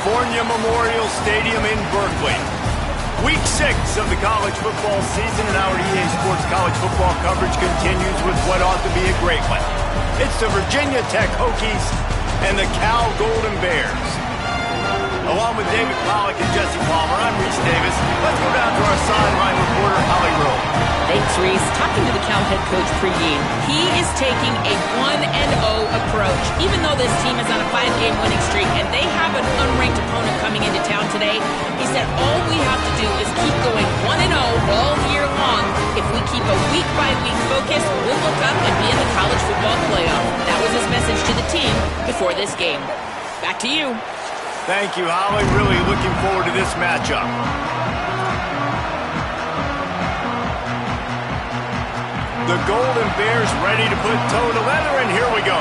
California Memorial Stadium in Berkeley. Week 6 of the college football season, and our EA Sports college football coverage continues with what ought to be a great one. It's the Virginia Tech Hokies and the Cal Golden Bears. Along with David Pollack and Jesse Palmer, I'm Reese Davis. Let's go down to our sideline reporter, Holly Rowe. Thanks, Reese. Talking to the Cal head coach pregame, he is taking a 1-0 approach. Even though this team is on a 5-game winning streak and they have an unranked opponent coming into town today, he said all we have to do is keep going 1-0 all year long. If we keep a week-by-week focus, we'll look up and be in the college football playoff. That was his message to the team before this game. Back to you. Thank you, Holly. Really looking forward to this matchup. The Golden Bears ready to put toe to leather, and here we go.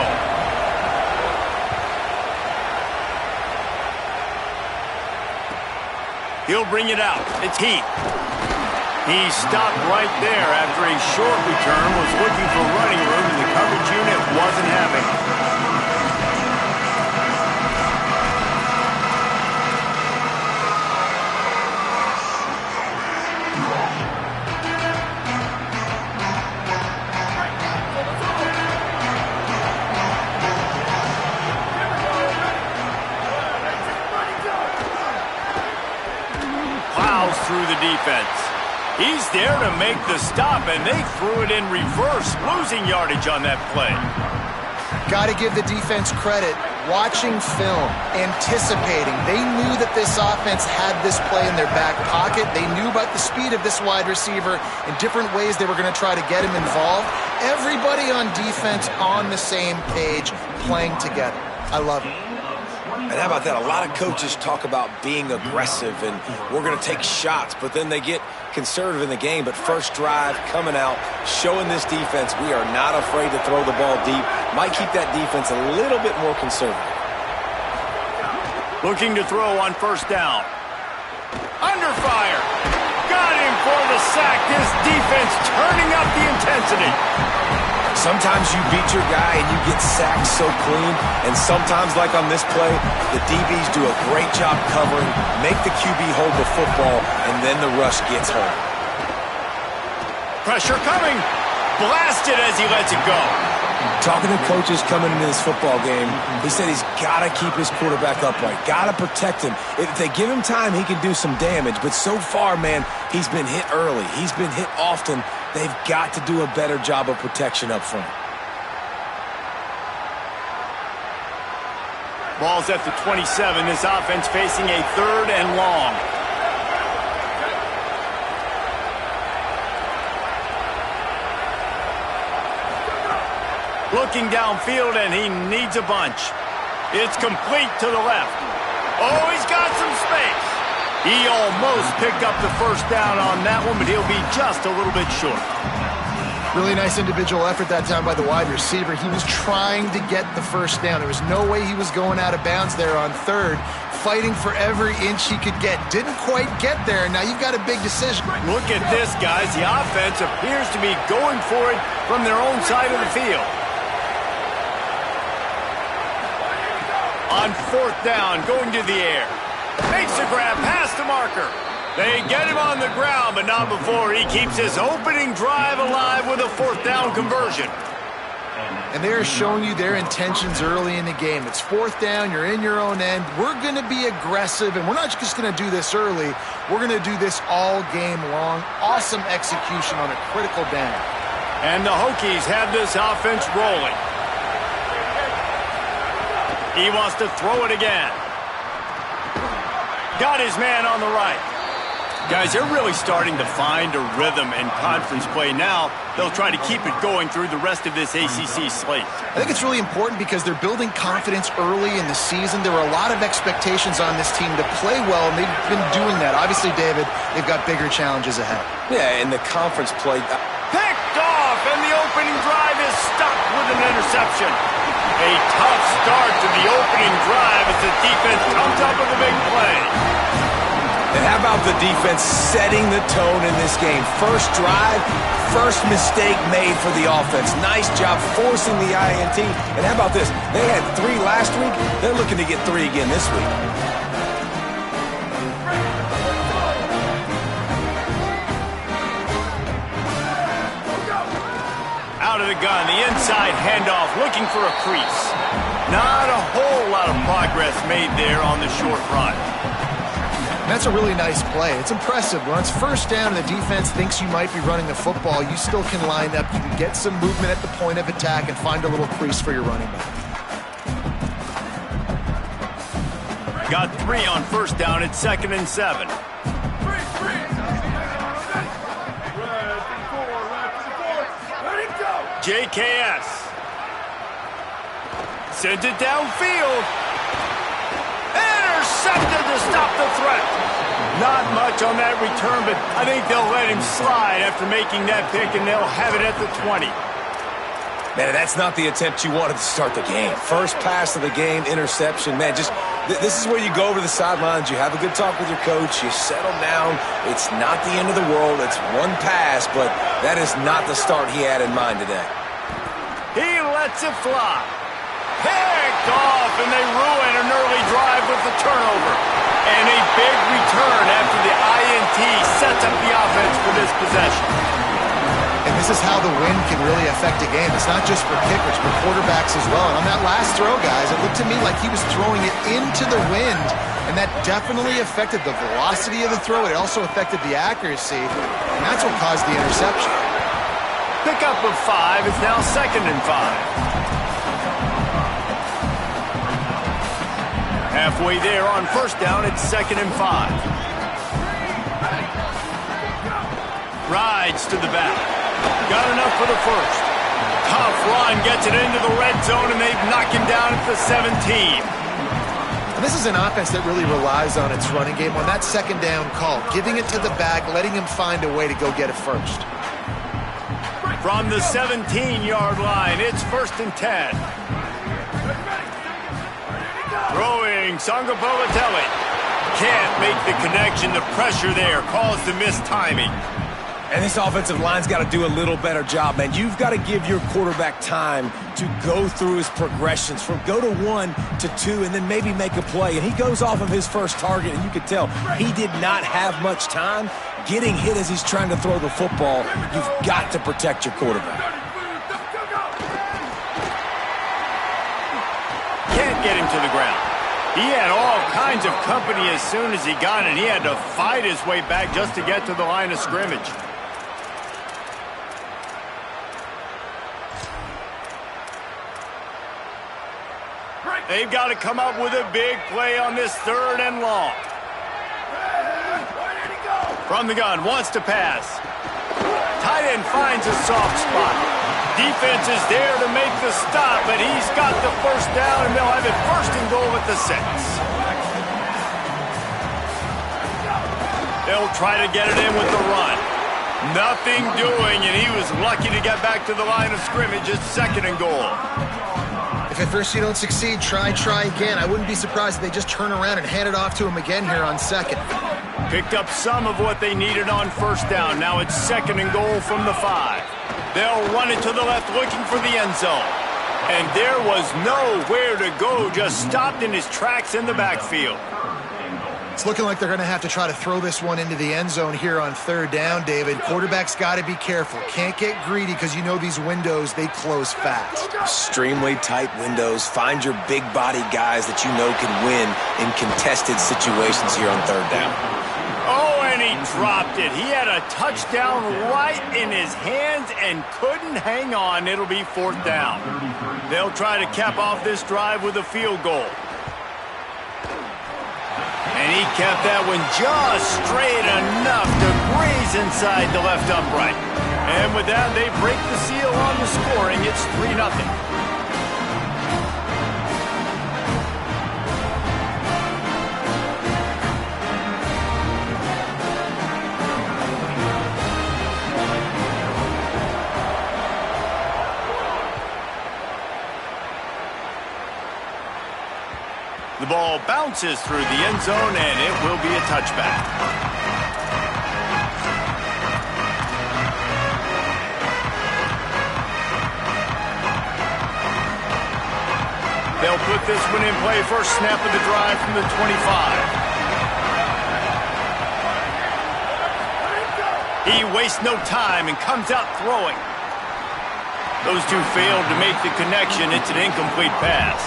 He'll bring it out. It's Heath. He stopped right there after a short return, was looking for running room, and the coverage unit wasn't having it. Through the defense. He's there to make the stop, and they threw it in reverse, losing yardage on that play. Got to give the defense credit. Watching film, anticipating. They knew that this offense had this play in their back pocket. They knew about the speed of this wide receiver in different ways they were going to try to get him involved. Everybody on defense on the same page, playing together. I love it. And how about that? A lot of coaches talk about being aggressive and we're going to take shots, but then they get conservative in the game. But first drive, coming out, showing this defense we are not afraid to throw the ball deep. Might keep that defense a little bit more conservative. Looking to throw on first down. Under fire. Got him for the sack. This defense turning up the intensity. Sometimes you beat your guy and you get sacked so clean, and sometimes, like on this play, the DBs do a great job covering, make the QB hold the football, and then the rush gets home. Pressure coming. Blasted as he lets it go. Talking to coaches coming into this football game, he said he's got to keep his quarterback upright, got to protect him. If they give him time, he can do some damage, but so far, man, he's been hit early. He's been hit often. They've got to do a better job of protection up front. Ball's at the 27. This offense facing a 3rd and long. Looking downfield, and he needs a bunch. It's complete to the left. Oh, he's got some space. He almost picked up the first down on that one, but he'll be just a little bit short. Really nice individual effort that time by the wide receiver. He was trying to get the first down. There was no way he was going out of bounds there on 3rd, fighting for every inch he could get. Didn't quite get there. Now you've got a big decision. Look at this, guys. The offense appears to be going for it from their own side of the field. On 4th down, going to the air. Makes the grab past the marker. They get him on the ground, but not before he keeps his opening drive alive with a 4th down conversion. And they're showing you their intentions early in the game. It's 4th down, you're in your own end. We're going to be aggressive, and we're not just going to do this early. We're going to do this all game long. Awesome execution on a critical down. And the Hokies have this offense rolling. He wants to throw it again. Got his man on the right. Guys, they're really starting to find a rhythm in conference play now. They'll try to keep it going through the rest of this ACC slate. I think it's really important because they're building confidence early in the season. There were a lot of expectations on this team to play well, and they've been doing that. Obviously, David, they've got bigger challenges ahead. Yeah, and the conference play. Picked off, and the opening drive is stopped with an interception. A tough start to the opening drive as the defense comes up with a big play. And how about the defense setting the tone in this game? First drive, first mistake made for the offense. Nice job forcing the INT. And how about this? They had 3 last week. They're looking to get 3 again this week. Out of the gun, the inside handoff, looking for a crease. Not a whole lot of progress made there on the short run. That's a really nice play. It's impressive. When it's first down and the defense thinks you might be running the football, you still can line up. You can get some movement at the point of attack and find a little crease for your running back. Got 3 on first down. It's 2nd and 7. JKS sends it downfield. Intercepted to stop the threat. Not much on that return, but I think they'll let him slide after making that pick, and they'll have it at the 20. Man, that's not the attempt you wanted to start the game. First pass of the game, interception. Man, just this is where you go over the sidelines. You have a good talk with your coach. You settle down. It's not the end of the world. It's one pass, but that is not the start he had in mind today. He lets it fly. Picked off, and they ruin an early drive with the turnover. And a big return after the INT sets up the offense for this possession. And this is how the wind can really affect a game. It's not just for kickers, but quarterbacks as well. And on that last throw, guys, it looked to me like he was throwing it into the wind, and that definitely affected the velocity of the throw. It also affected the accuracy, and that's what caused the interception. Pickup of 5 is now 2nd and 5. Halfway there on first down, it's 2nd and 5. Rides to the back. Got enough for the first. Tough run, gets it into the red zone, and they've knocked him down at the 17. And this is an offense that really relies on its running game on that second down call, giving it to the back, letting him find a way to go get it first. From the 17-yard line, it's 1st and 10. Throwing, Sangapolatelli. Can't make the connection. The pressure there caused the missed timing. And this offensive line's got to do a little better job, man. You've got to give your quarterback time to go through his progressions from go to 1 to 2 and then maybe make a play. And he goes off of his first target, and you can tell he did not have much time getting hit as he's trying to throw the football. You've got to protect your quarterback. Can't get him to the ground. He had all kinds of company as soon as he got it. He had to fight his way back just to get to the line of scrimmage. They've got to come up with a big play on this 3rd and long. From the gun, wants to pass. Tight end finds a soft spot. Defense is there to make the stop, but he's got the first down, and they'll have it 1st and goal at the 6. They'll try to get it in with the run. Nothing doing, and he was lucky to get back to the line of scrimmage. It's 2nd and goal. If at first you don't succeed, try again. I wouldn't be surprised if they just turn around and hand it off to him again here on 2nd. Picked up some of what they needed on first down. Now it's 2nd and goal from the 5. They'll run it to the left looking for the end zone. And there was nowhere to go, just stopped in his tracks in the backfield. It's looking like they're going to have to try to throw this one into the end zone here on 3rd down, David. Quarterback's got to be careful. Can't get greedy because you know these windows, they close fast. Extremely tight windows. Find your big body guys that you know can win in contested situations here on 3rd down. Oh, and he dropped it. He had a touchdown right in his hands and couldn't hang on. It'll be 4th down. They'll try to cap off this drive with a field goal. And he kept that one just straight enough to graze inside the left upright. And with that, they break the seal on the scoring. It's 3-0. The ball bounces through the end zone, and it will be a touchback. They'll put this one in play. First snap of the drive from the 25. He wastes no time and comes out throwing. Those two failed to make the connection. It's an incomplete pass.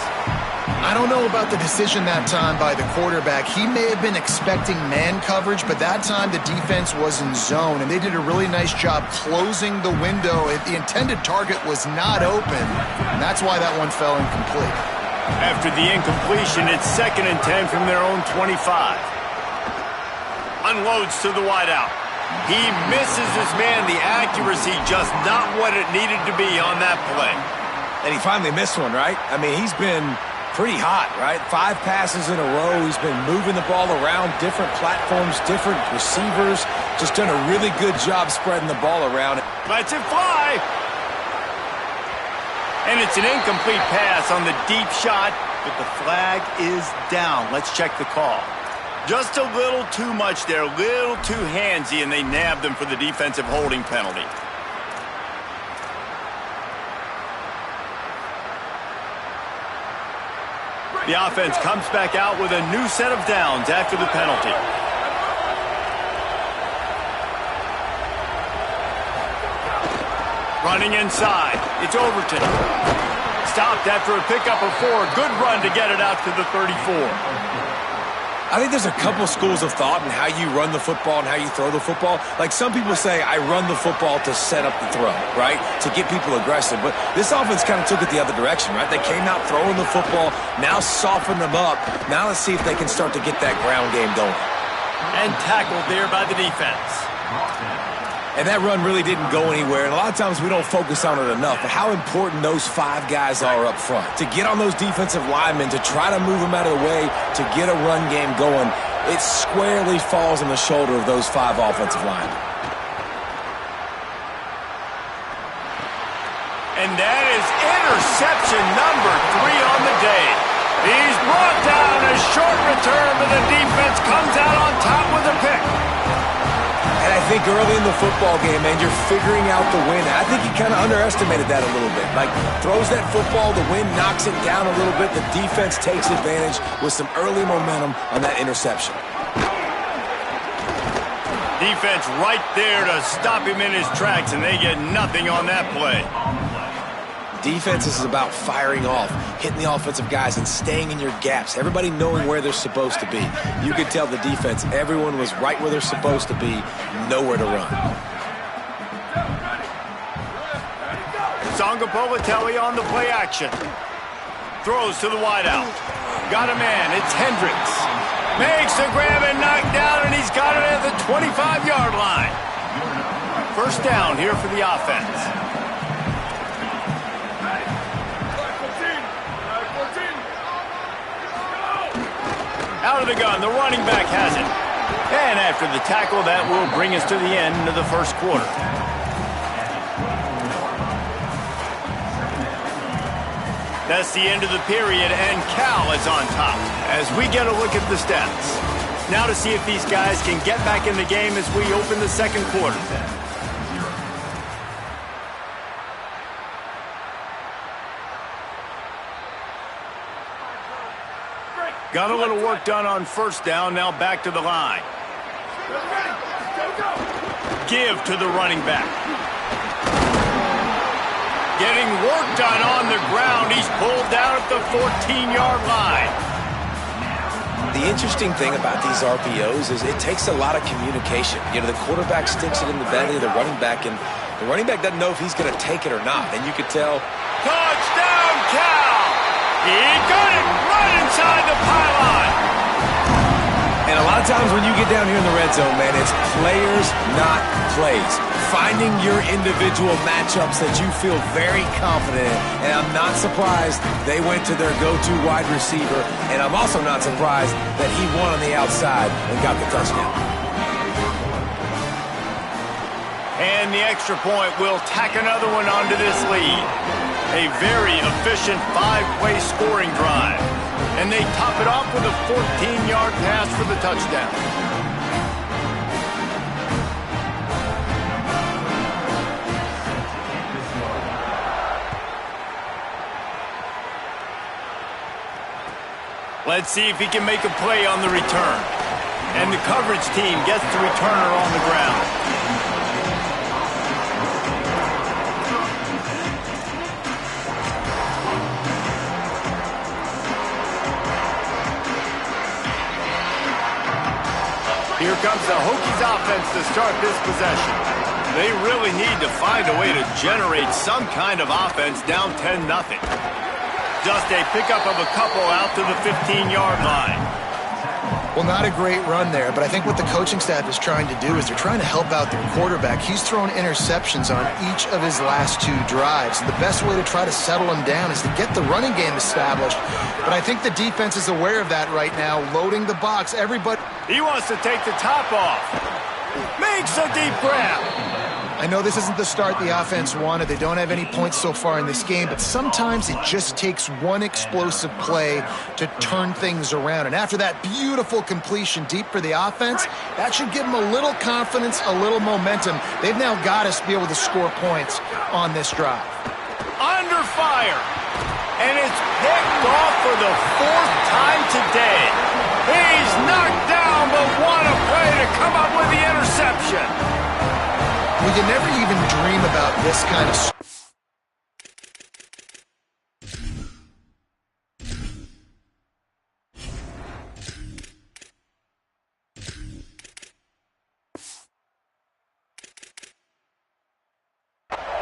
I don't know about the decision that time by the quarterback. He may have been expecting man coverage, but that time the defense was in zone, and they did a really nice job closing the window. The intended target was not open, and that's why that one fell incomplete. After the incompletion, it's 2nd and 10 from their own 25. Unloads to the wideout. He misses his man. The accuracy just not what it needed to be on that play. And he finally missed one, right? I mean, he's been pretty hot, right? 5 passes in a row. He's been moving the ball around, different platforms, different receivers. Just done a really good job spreading the ball around. Lets it fly. And it's an incomplete pass on the deep shot, but the flag is down. Let's check the call. Just a little too much there, a little too handsy, and they nabbed him for the defensive holding penalty. The offense comes back out with a new set of downs after the penalty. Running inside. It's Overton. Stopped after a pickup of 4. Good run to get it out to the 34. I think there's a couple schools of thought in how you run the football and how you throw the football. Like some people say, I run the football to set up the throw, right? To get people aggressive. But this offense kind of took it the other direction, right? They came out throwing the football, now soften them up. Now let's see if they can start to get that ground game going. And tackled there by the defense. And that run really didn't go anywhere. And a lot of times we don't focus on it enough. But how important those 5 guys are up front. To get on those defensive linemen, to try to move them out of the way, to get a run game going, it squarely falls on the shoulder of those 5 offensive linemen. And that is interception number 3 on the day. He's brought down a short return, but the defense comes out on top with a pick. And I think early in the football game, man, you're figuring out the wind. I think he kind of underestimated that a little bit. Like, throws that football, the wind knocks it down a little bit. The defense takes advantage with some early momentum on that interception. Defense right there to stop him in his tracks, and they get nothing on that play. Defense is about firing off, hitting the offensive guys, and staying in your gaps. Everybody knowing where they're supposed to be. You could tell the defense, everyone was right where they're supposed to be, nowhere to run. Songa Politelli on the play action. Throws to the wideout. Got a man, it's Hendricks. Makes the grab and knocked down, and he's got it at the 25-yard line. First down here for the offense. Out of the gun, the running back has it. And after the tackle, that will bring us to the end of the first quarter. That's the end of the period, and Cal is on top as we get a look at the stats. Now to see if these guys can get back in the game as we open the second quarter. Got a little work done on first down, now back to the line. Give to the running back. Getting work done on the ground. He's pulled down at the 14-yard line. The interesting thing about these RPOs is it takes a lot of communication. You know, the quarterback sticks it in the belly of the running back, and the running back doesn't know if he's going to take it or not. And you could tell. Touchdown, Cal! He got it right inside the pylon. And a lot of times when you get down here in the red zone, man, it's players, not plays. Finding your individual matchups that you feel very confident in. And I'm not surprised they went to their go-to wide receiver. And I'm also not surprised that he won on the outside and got the touchdown. And the extra point will tack another one onto this lead. A very efficient 5-play scoring drive. And they top it off with a 14-yard pass for the touchdown. Let's see if he can make a play on the return. And the coverage team gets the returner on the ground. Here comes the Hokies offense to start this possession. They really need to find a way to generate some kind of offense down 10-0. Just a pickup of a couple out to the 15-yard line. Well, not a great run there, but I think what the coaching staff is trying to do is they're trying to help out their quarterback. He's thrown interceptions on each of his last 2 drives. And the best way to try to settle him down is to get the running game established. But I think the defense is aware of that right now, loading the box. Everybody... He wants to take the top off. Makes a deep grab. I know this isn't the start the offense wanted. They don't have any points so far in this game, but sometimes it just takes one explosive play to turn things around. And after that beautiful completion deep for the offense, that should give them a little confidence, a little momentum. They've now got to be able to score points on this drive. Under fire. And it's picked off for the 4th time today. He's knocked down, but what a play to come up with the interception. We can never even dream about this kind of...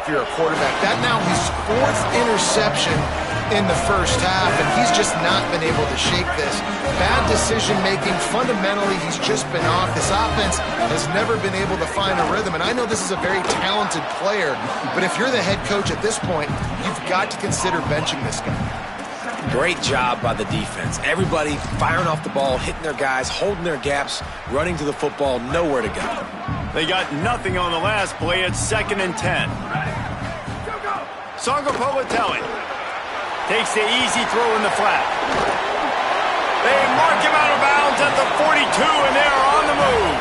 If you're a quarterback, that now his 4th interception in the first half, and he's just not been able to shake this. Bad decision-making. Fundamentally, he's just been off. This offense has never been able to find a rhythm, and I know this is a very talented player, but if you're the head coach at this point, you've got to consider benching this guy. Great job by the defense. Everybody firing off the ball, hitting their guys, holding their gaps, running to the football, nowhere to go. They got nothing on the last play. It's 2nd and 10. Sangapolitelli takes the easy throw in the flat. They mark him out of bounds at the 42, and they're on the move.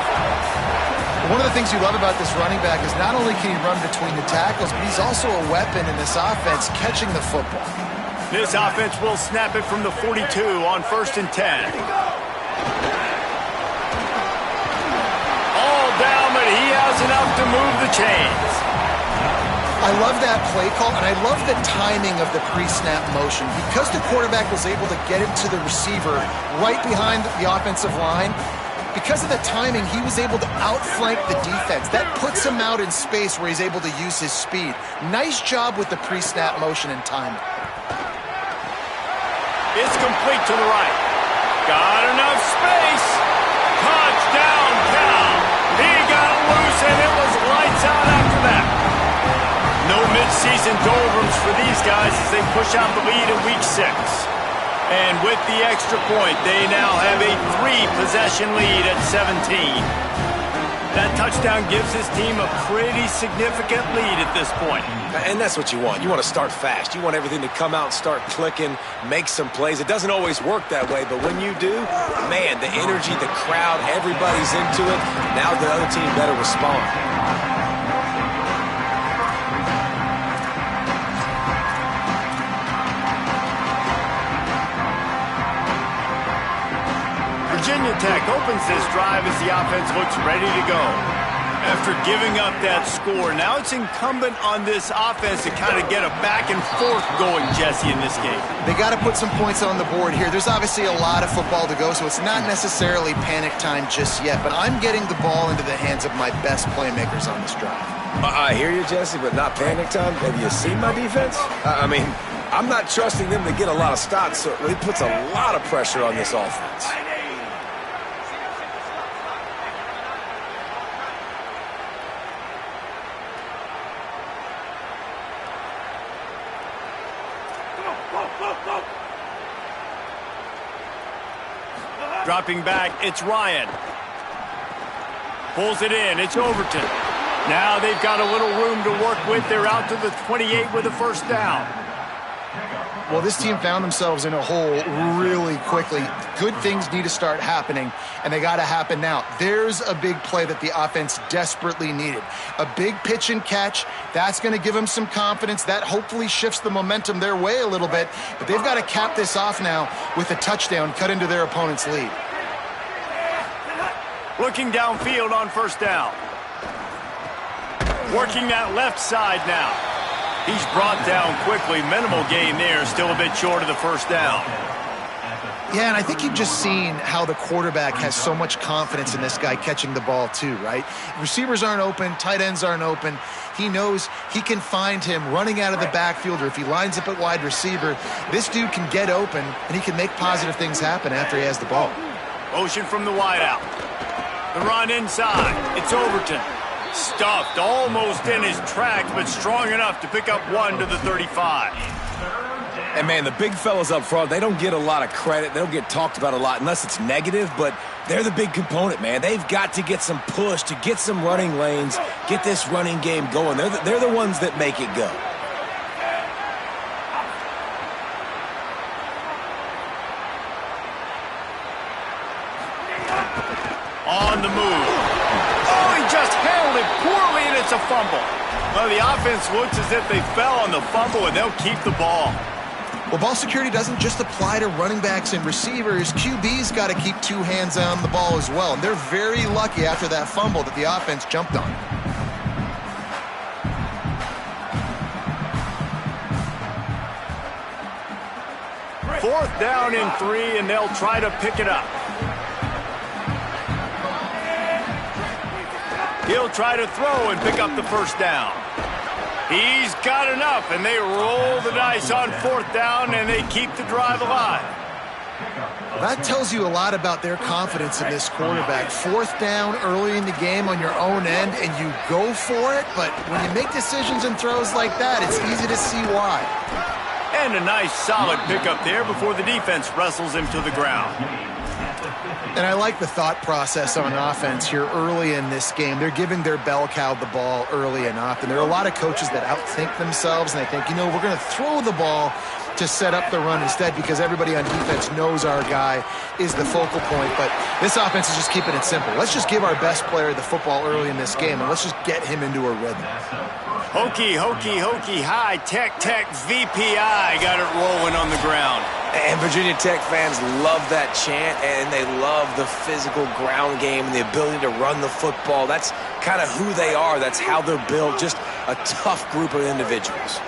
One of the things you love about this running back is not only can he run between the tackles, but he's also a weapon in this offense catching the football. This offense will snap it from the 42 on 1st and 10. All down, but he has enough to move the chains. I love that play call, and I love the timing of the pre-snap motion. Because the quarterback was able to get it to the receiver right behind the offensive line, because of the timing, he was able to outflank the defense. That puts him out in space where he's able to use his speed. Nice job with the pre-snap motion and timing. It's complete to the right. Got enough space. Touchdown, Cal. He got loose, and it was lights out after that. No mid-season doldrums for these guys as they push out the lead in Week 6. And with the extra point, they now have a 3-possession lead at 17. That touchdown gives his team a pretty significant lead at this point. And that's what you want. You want to start fast. You want everything to come out and start clicking, make some plays. It doesn't always work that way, but when you do, man, the energy, the crowd, everybody's into it. Now the other team better respond. Virginia Tech opens this drive as the offense looks ready to go. After giving up that score, now it's incumbent on this offense to kind of get a back and forth going, Jesse, in this game. They got to put some points on the board here. There's obviously a lot of football to go, so it's not necessarily panic time just yet, but I'm getting the ball into the hands of my best playmakers on this drive. I hear you, Jesse, but not panic time. Have you seen my defense? I mean, I'm not trusting them to get a lot of stops, so it puts a lot of pressure on this offense. Dropping back, it's Ryan. Pulls it in, it's Overton. Now they've got a little room to work with. They're out to the 28 with a first down. Well, this team found themselves in a hole really quickly. Good things need to start happening, and they got to happen now. There's a big play that the offense desperately needed. A big pitch and catch. That's going to give them some confidence. That hopefully shifts the momentum their way a little bit. But they've got to cap this off now with a touchdown, cut into their opponent's lead. Looking downfield on first down. Working that left side now. He's brought down quickly. Minimal gain there. Still a bit short of the first down. Yeah, and I think you've just seen how the quarterback has so much confidence in this guy catching the ball too, right? Receivers aren't open, tight ends aren't open. He knows he can find him running out of the backfield, or if he lines up at wide receiver, this dude can get open and he can make positive things happen after he has the ball. Motion from the wideout. The run inside. It's Overton. Stuffed almost in his tracks, but strong enough to pick up one to the 35. And, man, the big fellas up front, they don't get a lot of credit. They don't get talked about a lot unless it's negative, but they're the big component, man. They've got to get some push, to get some running lanes, get this running game going. They're the ones that make it go. On the move. Oh, he just handled it poorly, and it's a fumble. Well, the offense looks as if they fell on the fumble, and they'll keep the ball. Well, ball security doesn't just apply to running backs and receivers. QB's got to keep two hands on the ball as well. And they're very lucky after that fumble that the offense jumped on. Fourth down and 3, and they'll try to pick it up. He'll try to throw and pick up the first down. He's got enough, and they roll the dice on fourth down, and they keep the drive alive. That tells you a lot about their confidence in this quarterback. Fourth down early in the game on your own end, and you go for it, but when you make decisions and throws like that, it's easy to see why. And a nice solid pickup there before the defense wrestles him to the ground. And I like the thought process on offense here early in this game. They're giving their bell cow the ball early and often. There are a lot of coaches that outthink themselves, and they think, we're going to throw the ball to set up the run instead because everybody on defense knows our guy is the focal point. But this offense is just keeping it simple. Let's just give our best player the football early in this game, and let's just get him into a rhythm. Hokey, hokey, hokey, high, tech, VPI got it rolling on the ground. And Virginia Tech fans love that chant, and they love the physical ground game and the ability to run the football. That's kind of who they are. That's how they're built, just a tough group of individuals.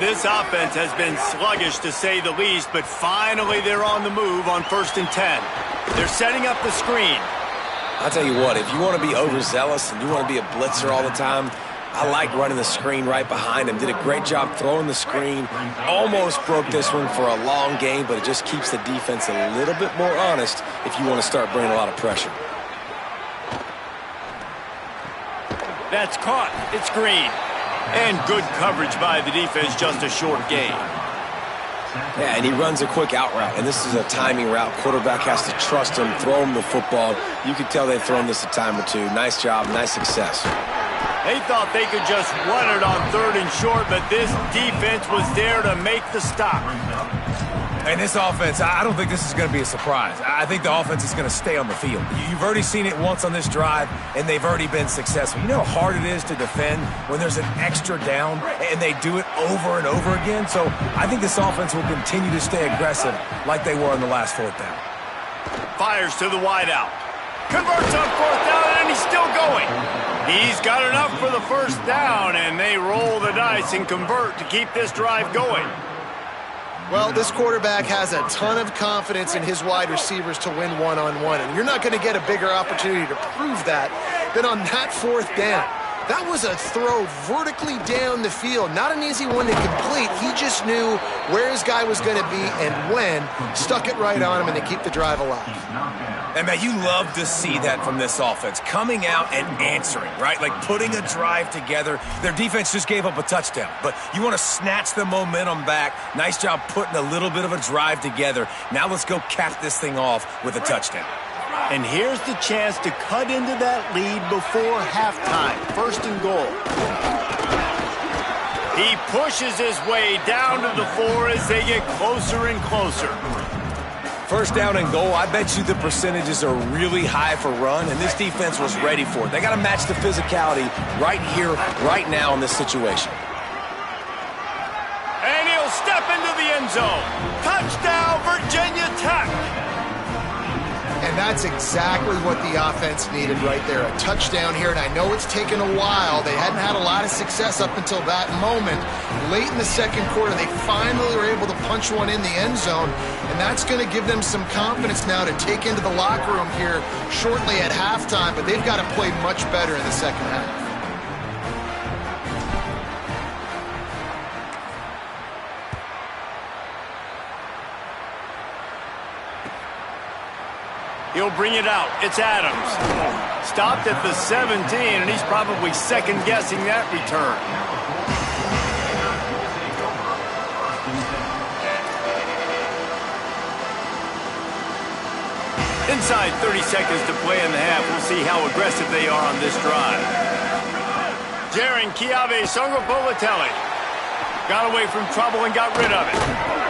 This offense has been sluggish, to say the least, but finally they're on the move on 1st and 10. They're setting up the screen. I'll tell you what, if you want to be overzealous and you want to be a blitzer all the time, I like running the screen right behind him. Did a great job throwing the screen. Almost broke this one for a long game, but it just keeps the defense a little bit more honest if you want to start bringing a lot of pressure. That's caught. It's Green. And good coverage by the defense, just a short gain. Yeah, and he runs a quick out route, and this is a timing route. Quarterback has to trust him, throw him the football. You can tell they've thrown this a time or two. Nice job, nice success. They thought they could just run it on 3rd and short, but this defense was there to make the stop. And this offense, I don't think this is going to be a surprise. I think the offense is going to stay on the field. You've already seen it once on this drive, and they've already been successful. You know how hard it is to defend when there's an extra down, and they do it over and over again? So I think this offense will continue to stay aggressive like they were on the last 4th down. Fires to the wideout. Converts on 4th down, and he's still going. He's got enough for the first down, and they roll the dice and convert to keep this drive going. Well, this quarterback has a ton of confidence in his wide receivers to win one-on-one, and you're not going to get a bigger opportunity to prove that than on that 4th down. That was a throw vertically down the field. Not an easy one to complete. He just knew where his guy was going to be and when, stuck it right on him, and they keep the drive alive. And, man, you love to see that from this offense, coming out and answering, right? Like putting a drive together. Their defense just gave up a touchdown, but you want to snatch the momentum back. Nice job putting a little bit of a drive together. Now let's go cap this thing off with a touchdown. And here's the chance to cut into that lead before halftime. 1st and goal. He pushes his way down to the 4 as they get closer and closer. 1st down and goal, I bet you the percentages are really high for run, and this defense was ready for it. They got to match the physicality right here, right now in this situation. And he'll step into the end zone. Touchdown, Virginia Tech. And And that's exactly what the offense needed right there. A touchdown here, and I know it's taken a while. They hadn't had a lot of success up until that moment. Late in the second quarter, they finally were able to punch one in the end zone, and that's going to give them some confidence now to take into the locker room here shortly at halftime, but they've got to play much better in the second half. He'll bring it out. It's Adams. Stopped at the 17, and he's probably second-guessing that return. Inside 30 seconds to play in the half. We'll see how aggressive they are on this drive. Jaron Kiave Songopolitelli got away from trouble and got rid of it.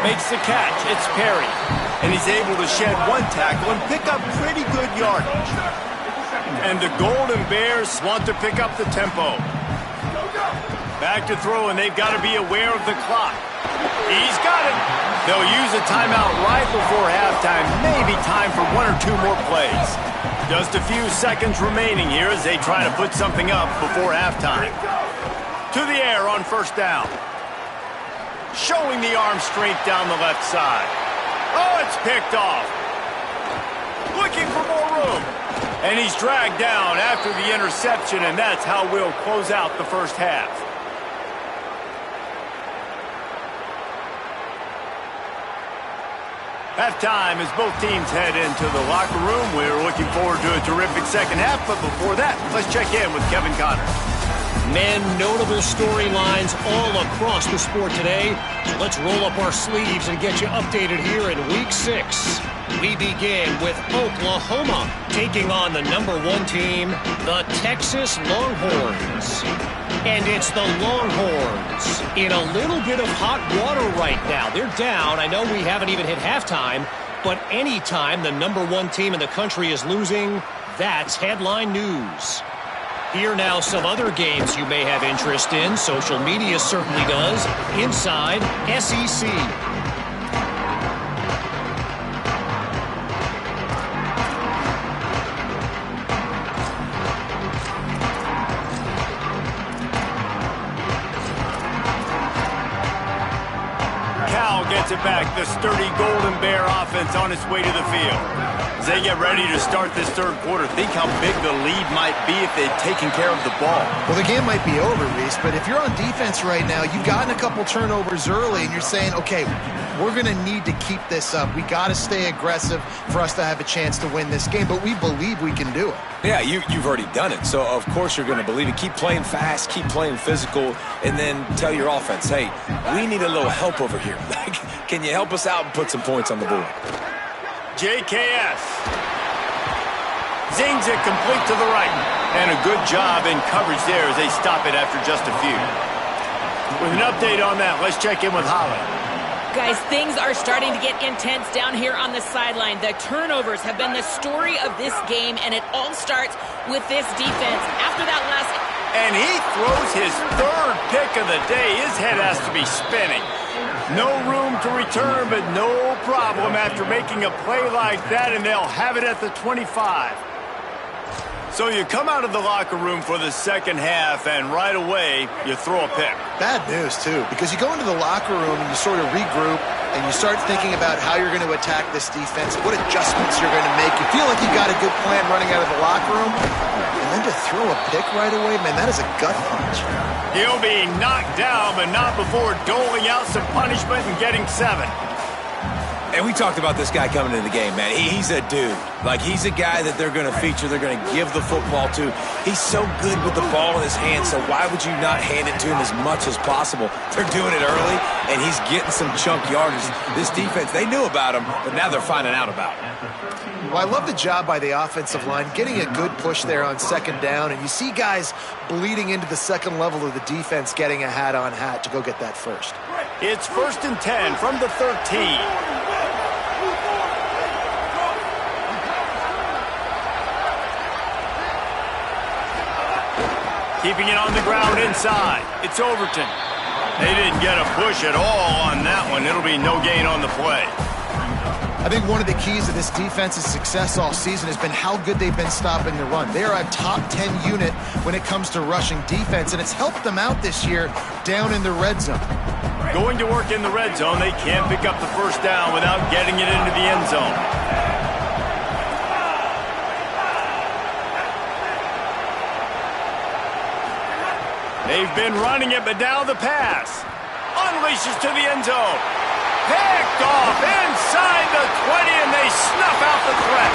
Makes the catch. It's Perry. And he's able to shed one tackle and pick up pretty good yardage. And the Golden Bears want to pick up the tempo. Back to throw, and they've got to be aware of the clock. He's got it. They'll use a timeout right before halftime. Maybe time for one or two more plays. Just a few seconds remaining here as they try to put something up before halftime. To the air on first down. Showing the arm strength down the left side. Oh, it's picked off. Looking for more room. And he's dragged down after the interception, and that's how we'll close out the first half. Halftime as both teams head into the locker room. We're looking forward to a terrific second half, but before that, let's check in with Kevin Connor. Men, notable storylines all across the sport today. So let's roll up our sleeves and get you updated here in Week 6. We begin with Oklahoma taking on the #1 team, the Texas Longhorns. And it's the Longhorns in a little bit of hot water right now. They're down. I know we haven't even hit halftime, but anytime the #1 team in the country is losing, that's headline news. Here now some other games you may have interest in. Social media certainly does. Inside SEC. Cal gets it back. The sturdy Golden Bear offense on its way to the field. As they get ready to start this third quarter, think how big the lead might be if they'd taken care of the ball. Well, the game might be over, Reese, but if you're on defense right now, you've gotten a couple turnovers early, and you're saying, okay, we're going to need to keep this up. We got to stay aggressive for us to have a chance to win this game, but we believe we can do it. Yeah, you've already done it, so of course you're going to believe it. Keep playing fast, keep playing physical, and then tell your offense, hey, we need a little help over here. Can you help us out and put some points on the board? JKS zings it complete to the right. And a good job in coverage there as they stop it after just a few. With an update on that, let's check in with Holly. Guys, things are starting to get intense down here on the sideline. The turnovers have been the story of this game, and it all starts with this defense. After that last... And he throws his third pick of the day. His head has to be spinning. No room to return, but no problem after making a play like that, and they'll have it at the 25. So you come out of the locker room for the second half, and right away, you throw a pick. Bad news, too, because you go into the locker room and you sort of regroup, and you start thinking about how you're going to attack this defense, what adjustments you're going to make. You feel like you got a good plan running out of the locker room, and then to throw a pick right away, man, that is a gut punch. He'll be knocked down, but not before doling out some punishment and getting 7. And we talked about this guy coming into the game, man. He's a dude. Like, he's a guy that they're going to feature, they're going to give the football to. He's so good with the ball in his hand, so why would you not hand it to him as much as possible? They're doing it early, and he's getting some chunk yardage. This defense, they knew about him, but now they're finding out about him. Well, I love the job by the offensive line, getting a good push there on second down, and you see guys bleeding into the second level of the defense, getting a hat-on-hat to go get that first. It's 1st and 10 from the 13. Keeping it on the ground inside. It's Overton. They didn't get a push at all on that one. It'll be no gain on the play. I think one of the keys to this defense's success all season has been how good they've been stopping the run. They are a top 10 unit when it comes to rushing defense, and it's helped them out this year down in the red zone. Going to work in the red zone, they can't pick up the first down without getting it into the end zone. They've been running it, but now the pass. Unleashes to the end zone. Picked off inside the 20, and they snuff out the threat.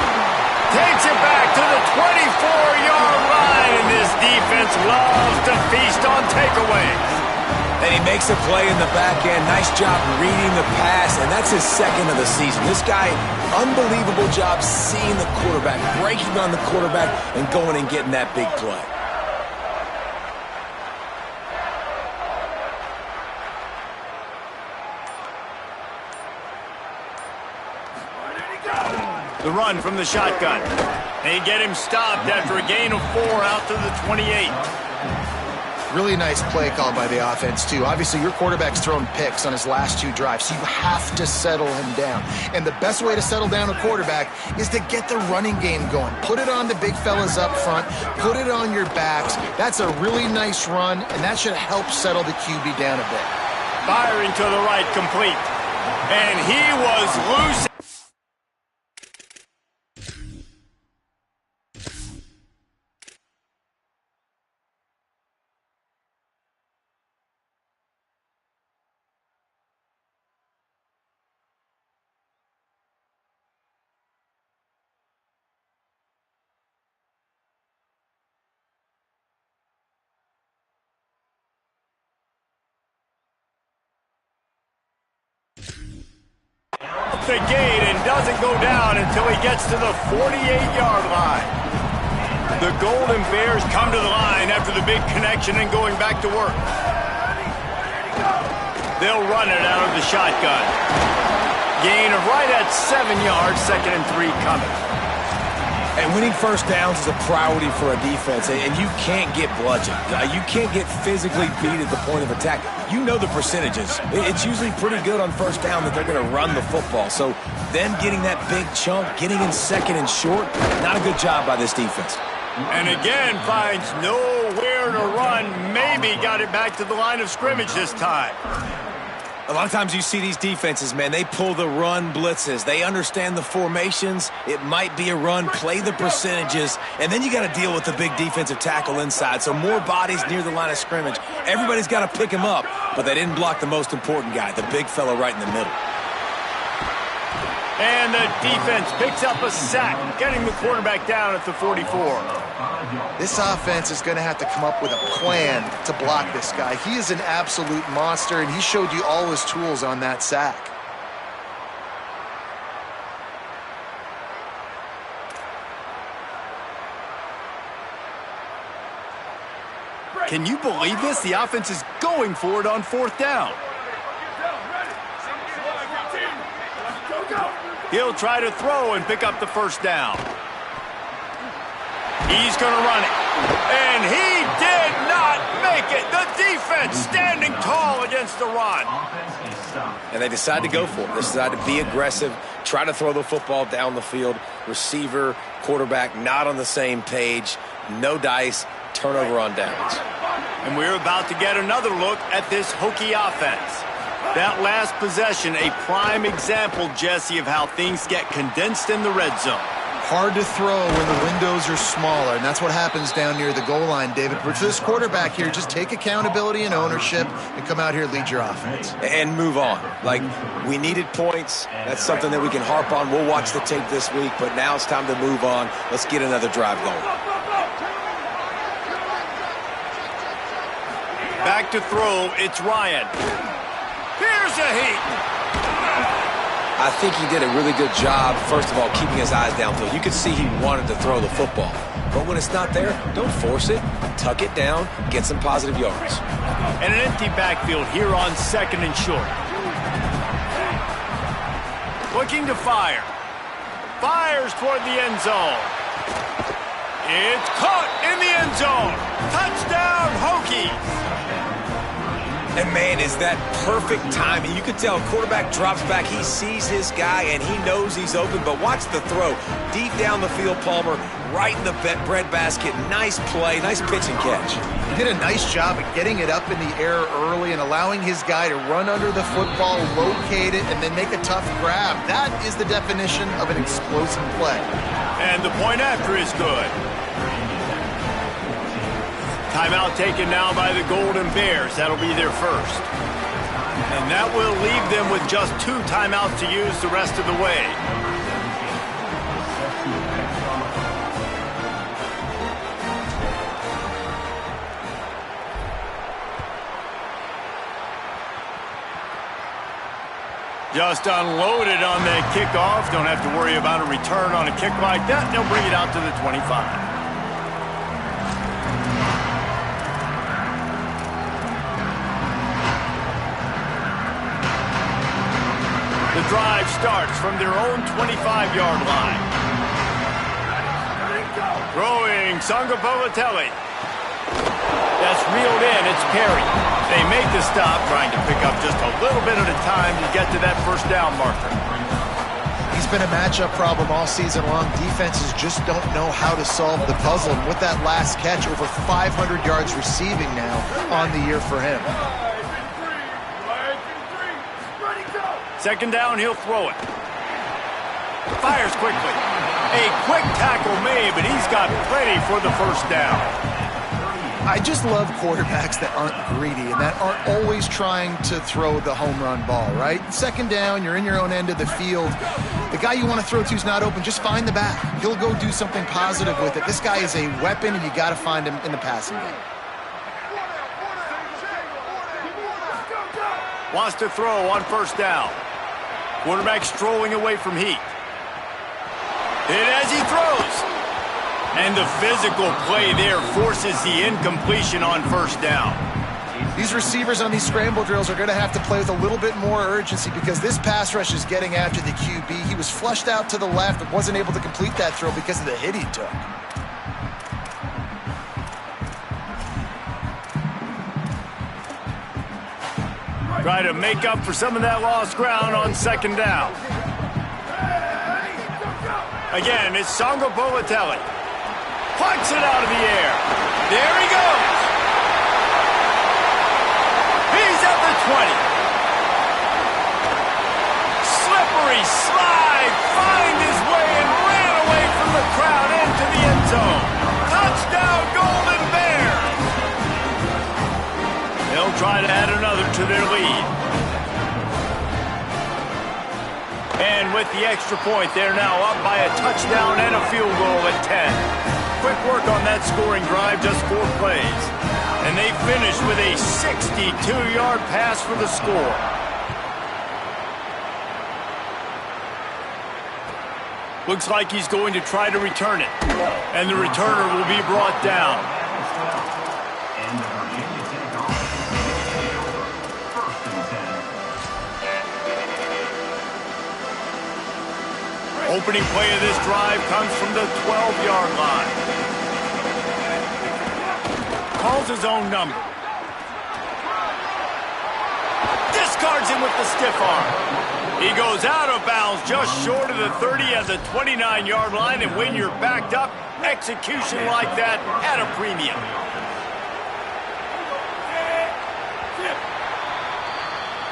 Takes it back to the 24-yard line, and this defense loves to feast on takeaways. And he makes a play in the back end. Nice job reading the pass, and that's his second of the season. This guy, unbelievable job seeing the quarterback, breaking on the quarterback, and going and getting that big play. The run from the shotgun. They get him stopped after a gain of 4 out to the 28. Really nice play call by the offense, too. Obviously, your quarterback's thrown picks on his last 2 drives, so you have to settle him down. And the best way to settle down a quarterback is to get the running game going. Put it on the big fellas up front. Put it on your backs. That's a really nice run, and that should help settle the QB down a bit. Firing to the right, complete. And he was loose. The gate and doesn't go down until he gets to the 48-yard line. The Golden Bears come to the line after the big connection and going back to work. They'll run it out of the shotgun. Gain of right at 7 yards, 2nd and 3 coming. And winning first downs is a priority for a defense, and you can't get bludgeoned. You can't get physically beat at the point of attack. You know the percentages. It's usually pretty good on first down that they're going to run the football. So them getting that big chunk, getting in 2nd and short, not a good job by this defense. And again, finds nowhere to run. Maybe got it back to the line of scrimmage this time. A lot of times you see these defenses, man, they pull the run blitzes. They understand the formations. It might be a run, play the percentages, and then you got to deal with the big defensive tackle inside. So more bodies near the line of scrimmage. Everybody's got to pick him up, but they didn't block the most important guy, the big fella right in the middle. And the defense picks up a sack, getting the quarterback down at the 44. This offense is going to have to come up with a plan to block this guy. He is an absolute monster, and he showed you all his tools on that sack. Can you believe this? The offense is going for it on 4th down. He'll try to throw and pick up the first down. He's going to run it. And he did not make it. The defense standing tall against the run. And they decide to go for it. They decide to be aggressive, try to throw the football down the field. Receiver, quarterback, not on the same page. No dice, turnover on downs. And we're about to get another look at this Hokie offense. That last possession, a prime example, Jesse, of how things get condensed in the red zone. Hard to throw when the windows are smaller, and that's what happens down near the goal line, David. But for this quarterback here, just take accountability and ownership and come out here and lead your offense. And move on. Like, we needed points. That's something that we can harp on. We'll watch the tape this week, but now it's time to move on. Let's get another drive going. Back to throw, it's Ryan. Here's a heat. I think he did a really good job, first of all, keeping his eyes downfield. You could see he wanted to throw the football. But when it's not there, don't force it. Tuck it down, get some positive yards. And an empty backfield here on 2nd and short. Looking to fire. Fires toward the end zone. It's caught in the end zone. Touchdown, Hokies. And, man, is that perfect timing. You can tell quarterback drops back. He sees his guy, and he knows he's open. But watch the throw. Deep down the field, Palmer, right in the breadbasket. Nice play, nice pitch and catch. He did a nice job of getting it up in the air early and allowing his guy to run under the football, locate it, and then make a tough grab. That is the definition of an explosive play. And the point after is good. Timeout taken now by the Golden Bears. That'll be their first. And that will leave them with just 2 timeouts to use the rest of the way. Just unloaded on that kickoff. Don't have to worry about a return on a kick like that. They'll bring it out to the 25. The drive starts from their own 25-yard line. Throwing Sangapolatelli. That's reeled in. It's Perry. They make the stop, trying to pick up just a little bit at a time to get to that first down marker. He's been a matchup problem all season long. Defenses just don't know how to solve the puzzle. And with that last catch, over 500 yards receiving now on the year for him. Second down, he'll throw it. Fires quickly. A quick tackle made, but he's got plenty for the first down. I just love quarterbacks that aren't greedy and that aren't always trying to throw the home run ball, right? Second down, you're in your own end of the field. The guy you want to throw to is not open. Just find the back. He'll go do something positive with it. This guy is a weapon, and you got to find him in the passing game. Wants to throw on first down. Quarterback strolling away from heat. Hit as he throws. And the physical play there forces the incompletion on first down. These receivers on these scramble drills are going to have to play with a little bit more urgency because this pass rush is getting after the QB. He was flushed out to the left but wasn't able to complete that throw because of the hit he took. Try to make up for some of that lost ground on second down. Again, it's Sangapolatelli. Punts it out of the air. There he goes. He's at the 20. Slippery slide. Find his way and ran away from the crowd into the end zone. Touchdown, Golden Bears. They'll try to add another to their lead. And with the extra point, they're now up by a touchdown and a field goal at 10. Quick work on that scoring drive, just 4 plays. And they finish with a 62-yard pass for the score. Looks like he's going to try to return it. And the returner will be brought down. Opening play of this drive comes from the 12-yard line. Calls his own number. Discards him with the stiff arm. He goes out of bounds just short of the 30 at the 29-yard line, and when you're backed up, execution like that at a premium.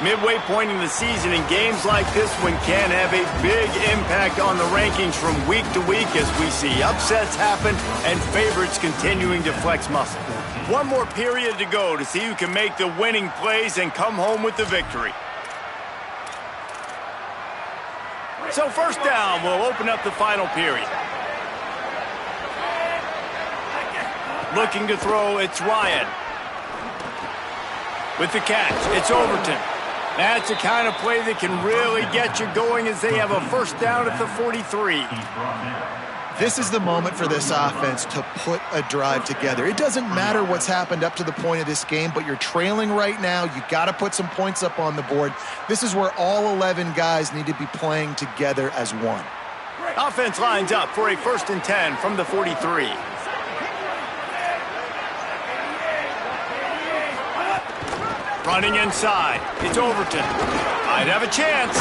Midway point in the season, and games like this one can have a big impact on the rankings from week to week as we see upsets happen and favorites continuing to flex muscle. One more period to go to see who can make the winning plays and come home with the victory. So first down will open up the final period. Looking to throw, it's Ryan. With the catch, it's Overton. That's the kind of play that can really get you going as they have a first down at the 43. This is the moment for this offense to put a drive together. It doesn't matter what's happened up to the point of this game, but you're trailing right now. You got to put some points up on the board. This is where all 11 guys need to be playing together as one. Offense lines up for a 1st and 10 from the 43. Running inside. It's Overton. Might have a chance.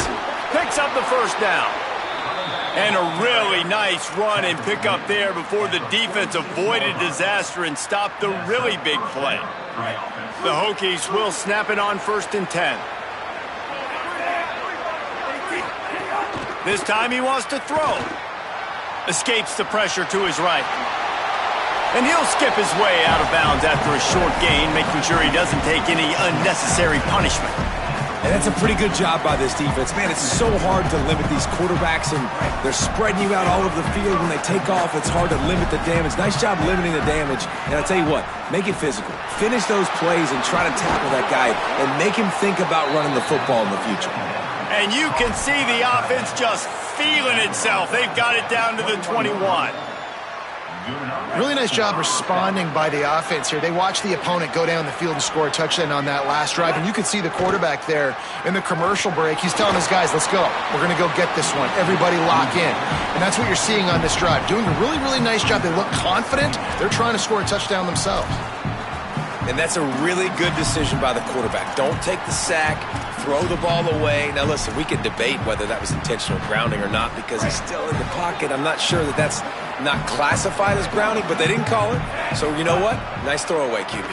Picks up the first down. And a really nice run and pick up there before the defense avoided disaster and stopped the really big play. The Hokies will snap it on 1st and 10. This time he wants to throw. Escapes the pressure to his right. And he'll skip his way out of bounds after a short gain, making sure he doesn't take any unnecessary punishment. And that's a pretty good job by this defense. Man, it's so hard to limit these quarterbacks, and they're spreading you out all over the field. When they take off, it's hard to limit the damage. Nice job limiting the damage. And I'll tell you what, make it physical. Finish those plays and try to tackle that guy and make him think about running the football in the future. And you can see the offense just feeling itself. They've got it down to the 21. Really nice job responding by the offense here. They watched the opponent go down the field and score a touchdown on that last drive, and you could see the quarterback there in the commercial break. He's telling his guys, let's go. We're going to go get this one. Everybody lock in. And that's what you're seeing on this drive. Doing a really, really nice job. They look confident. They're trying to score a touchdown themselves. And that's a really good decision by the quarterback. Don't take the sack. Throw the ball away. Now, listen, we can debate whether that was intentional grounding or not because he's still in the pocket. I'm not sure that that's not classified as grounding, but they didn't call it. So, you know what? Nice throwaway, QB.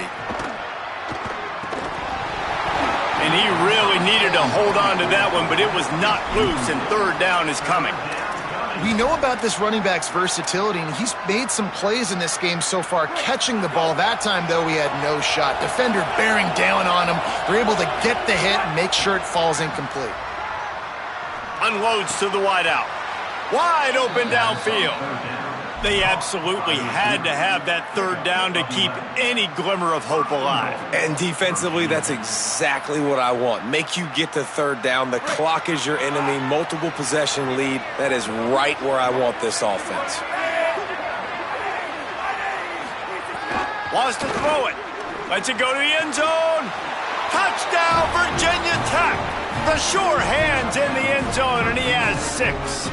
And he really needed to hold on to that one, but it was not loose, and 3rd down is coming. We know about this running back's versatility, and he's made some plays in this game so far, catching the ball. That time, though, he had no shot. Defender bearing down on him. They're able to get the hit and make sure it falls incomplete. Unloads to the wideout. Wide open downfield. They absolutely had to have that 3rd down to keep any glimmer of hope alive. And defensively, that's exactly what I want. Make you get the 3rd down. The clock is your enemy. Multiple possession lead. That is right where I want this offense. Wants to throw it. Lets it go to the end zone. Touchdown, Virginia Tech. The sure hands in the end zone, and he has 6.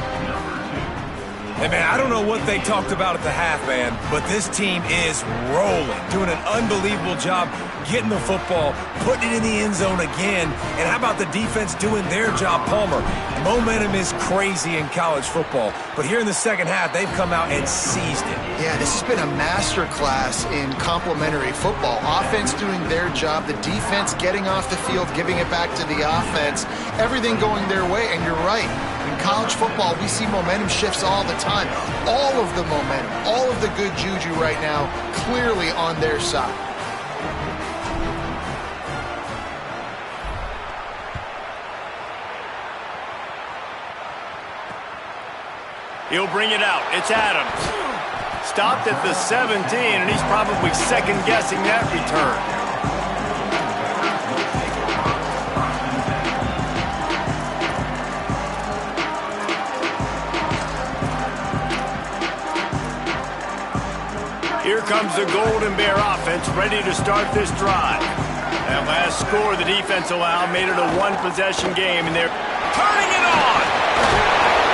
Hey, man, I don't know what they talked about at the half, man, but this team is rolling, doing an unbelievable job getting the football, putting it in the end zone again. And how about the defense doing their job, Palmer? Momentum is crazy in college football, but here in the second half, they've come out and seized it. Yeah, this has been a master class in complementary football. Offense doing their job, the defense getting off the field, giving it back to the offense, everything going their way, and you're right. In college football, we see momentum shifts all the time. All of the momentum, all of the good juju right now, clearly on their side. He'll bring it out. It's Adams. Stopped at the 17, and he's probably second-guessing that return. Here comes the Golden Bear offense, ready to start this drive. That last score the defense allowed made it a one-possession game, and they're turning it on.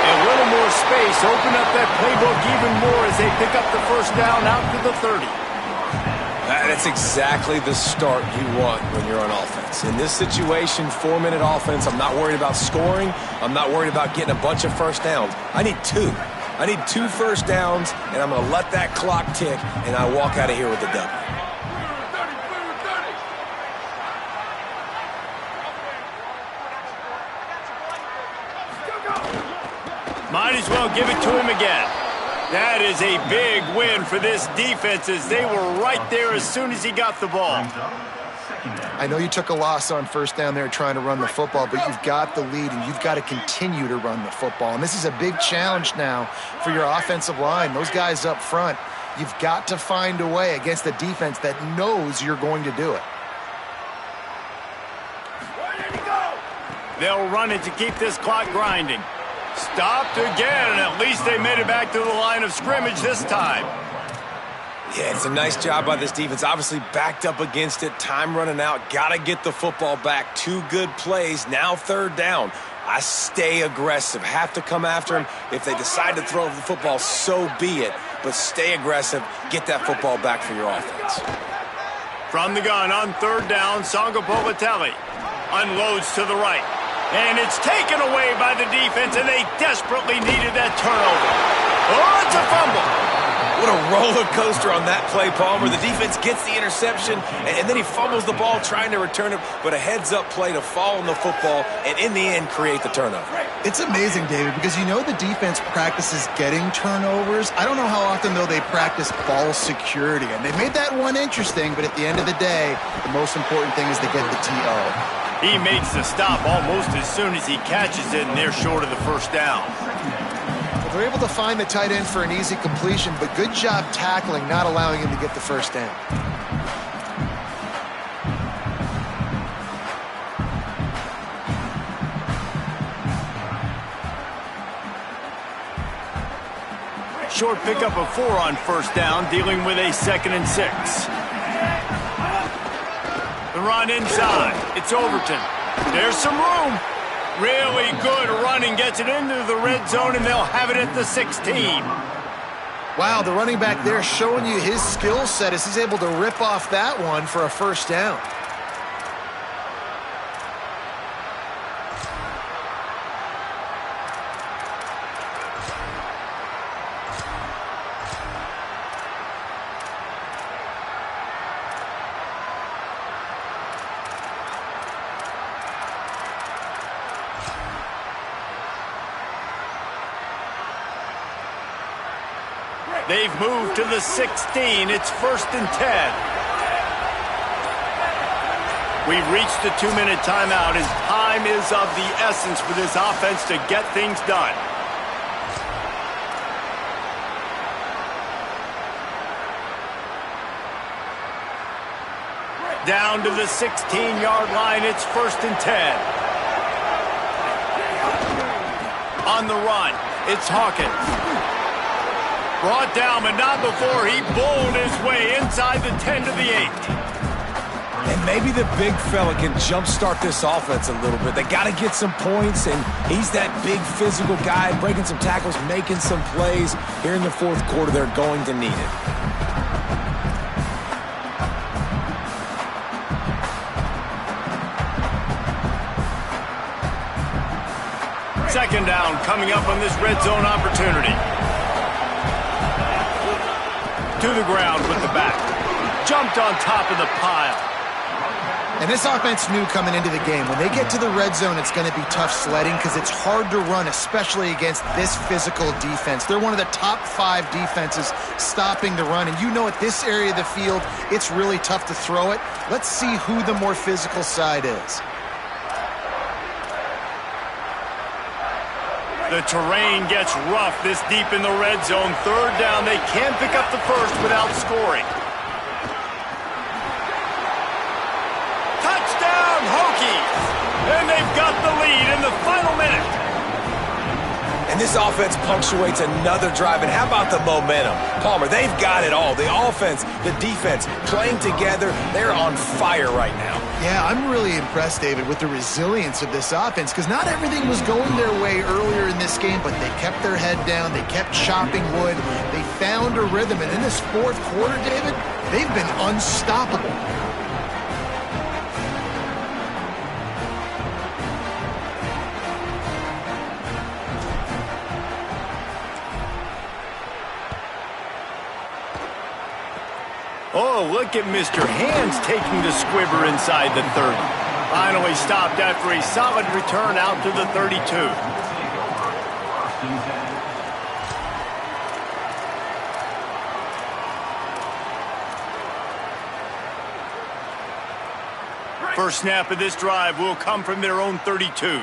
A little more space, open up that playbook even more as they pick up the first down out to the 30. That's exactly the start you want when you're on offense. In this situation, 4-minute offense, I'm not worried about scoring. I'm not worried about getting a bunch of first downs. I need 2. I need 2 first downs, and I'm going to let that clock tick, and I walk out of here with a W. Might as well give it to him again. That is a big win for this defense as they were right there as soon as he got the ball. I know you took a loss on first down there trying to run the football, but you've got the lead and you've got to continue to run the football. And this is a big challenge now for your offensive line. Those guys up front, you've got to find a way against a defense that knows you're going to do it. They'll run it to keep this clock grinding. Stopped again, and at least they made it back to the line of scrimmage this time. Yeah, it's a nice job by this defense. Obviously backed up against it. Time running out. Got to get the football back. 2 good plays. Now 3rd down. I stay aggressive. Have to come after him. If they decide to throw the football, so be it. But stay aggressive. Get that football back for your offense. From the gun on third down, Sangapolitelli unloads to the right. And it's taken away by the defense, and they desperately needed that turnover. Oh, it's a fumble. What a roller coaster on that play, Palmer. The defense gets the interception, and then he fumbles the ball trying to return it, but a heads-up play to fall on the football and, in the end, create the turnover. It's amazing, David, because you know the defense practices getting turnovers. I don't know how often, though, they practice ball security, and they made that one interesting, but at the end of the day, the most important thing is to get the TO. He makes the stop almost as soon as he catches it, and they're short of the first down. Well, they're able to find the tight end for an easy completion, but good job tackling, not allowing him to get the first down. Short pickup of 4 on first down, dealing with a 2nd and 6. The run inside. It's Overton. There's some room. Really good running. Gets it into the red zone, and they'll have it at the 16. Wow, the running back there showing you his skill set as he's able to rip off that one for a first down. They've moved to the 16. It's 1st and 10. We've reached the 2-minute timeout, and time is of the essence for this offense to get things done. Down to the 16-yard line. It's 1st and 10. On the run, it's Hawkins. Brought down, but not before he bowled his way inside the 10 to the 8. And maybe the big fella can jumpstart this offense a little bit. They got to get some points, and he's that big physical guy, breaking some tackles, making some plays. Here in the fourth quarter, they're going to need it. Second down coming up on this red zone opportunity. To the ground with the back. Jumped on top of the pile. And this offense knew coming into the game, when they get to the red zone, it's going to be tough sledding because it's hard to run, especially against this physical defense. They're one of the top 5 defenses stopping the run. And you know at this area of the field, it's really tough to throw it. Let's see who the more physical side is. The terrain gets rough this deep in the red zone. Third down. They can't pick up the first without scoring. Touchdown, Hokies! And they've got the lead in the final minute. And this offense punctuates another drive. And how about the momentum? Palmer, they've got it all. The offense, the defense, playing together. They're on fire right now. Yeah, I'm really impressed, David, with the resilience of this offense because not everything was going their way earlier in this game, but they kept their head down. They kept chopping wood. They found a rhythm. And in this fourth quarter, David, they've been unstoppable. Oh, look at Mr. Hands taking the squibber inside the 30. Finally stopped after a solid return out to the 32. First snap of this drive will come from their own 32.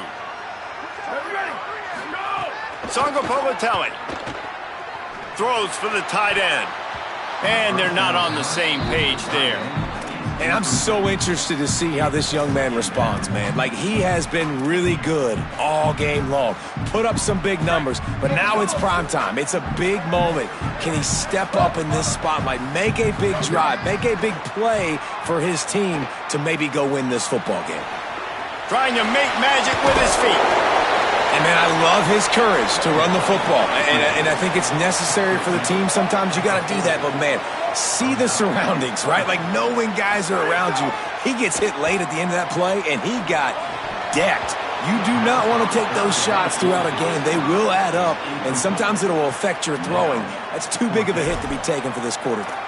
Sangapolitelli throws for the tight end. And they're not on the same page there. And I'm so interested to see how this young man responds, man. Like, he has been really good all game long. Put up some big numbers, but now it's prime time. It's a big moment. Can he step up in this spotlight, make a big drive, make a big play for his team to maybe go win this football game? Trying to make magic with his feet. And, man, I love his courage to run the football. And I think it's necessary for the team. Sometimes you got to do that. But, man, see the surroundings, right? Like knowing guys are around you. He gets hit late at the end of that play, and he got decked. You do not want to take those shots throughout a game. They will add up, and sometimes it will affect your throwing. That's too big of a hit to be taken for this quarterback.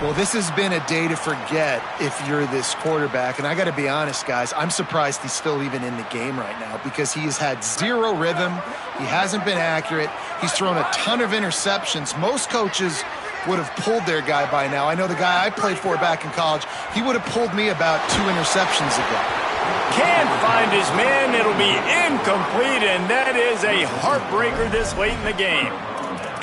Well, this has been a day to forget if you're this quarterback. And I got to be honest, guys, I'm surprised he's still even in the game right now because he has had zero rhythm. He hasn't been accurate. He's thrown a ton of interceptions. Most coaches would have pulled their guy by now. I know the guy I played for back in college, he would have pulled me about 2 interceptions ago. Can't find his man. It'll be incomplete, and that is a heartbreaker this late in the game.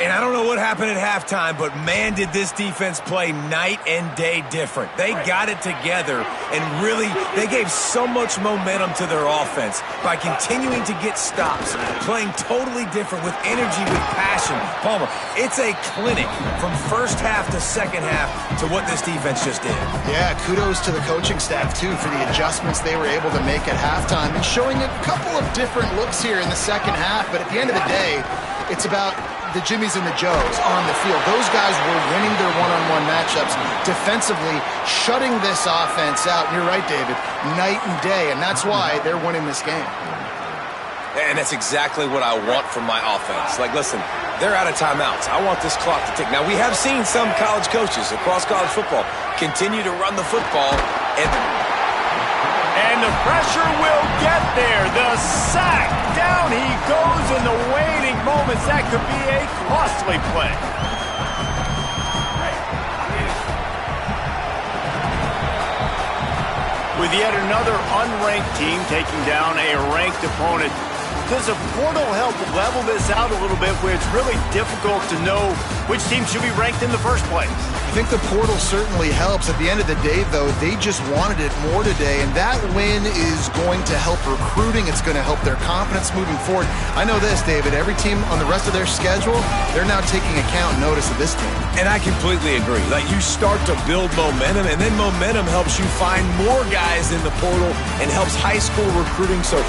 And I don't know what happened at halftime, but man, did this defense play night and day different. They got it together, and really, they gave so much momentum to their offense by continuing to get stops, playing totally different with energy, with passion. Palmer, it's a clinic from first half to second half to what this defense just did. Yeah, kudos to the coaching staff, too, for the adjustments they were able to make at halftime and showing a couple of different looks here in the second half. But at the end of the day, it's about the Jimmies and the Joes on the field. Those guys were winning their one-on-one matchups defensively, shutting this offense out. And you're right, David, night and day, and that's why they're winning this game. And that's exactly what I want from my offense. Like, listen, they're out of timeouts. I want this clock to tick. Now, we have seen some college coaches across college football continue to run the football, and the pressure will get there. The sack. Down he goes in the waiting moments. That could be a costly play. With yet another unranked team taking down a ranked opponent, does a portal help level this out a little bit where it's really difficult to know which team should be ranked in the first place? I think the portal certainly helps. At the end of the day, though, they just wanted it more today, and that win is going to help recruiting. It's going to help their confidence moving forward. I know this, David, every team on the rest of their schedule, they're now taking account and notice of this team. And I completely agree. Like, you start to build momentum, and then momentum helps you find more guys in the portal and helps high school recruiting. So